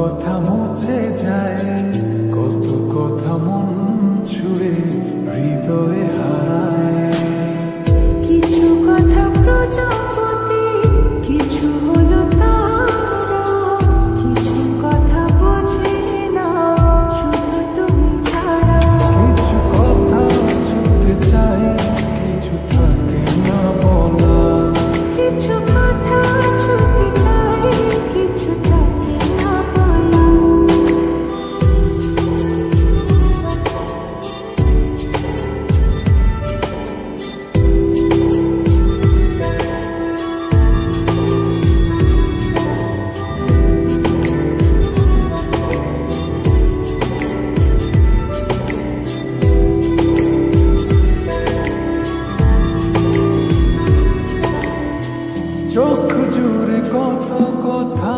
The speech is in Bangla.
কথা মুছে যায়, কত কথা মন ছুঁড়ে হৃদয়ে হারায়। কিছু কথা প্রজাপতি, কিছু হলো তারা, কিছু কথা বোঝে না শুধু তুমি ছাড়া। কিছু কথা ছুটে চাই, কিছু থাকে না বলা। কিছু কথা ছুটে চাই, কিছু থাকে না বলা। চোখ জুড়ে কত কথা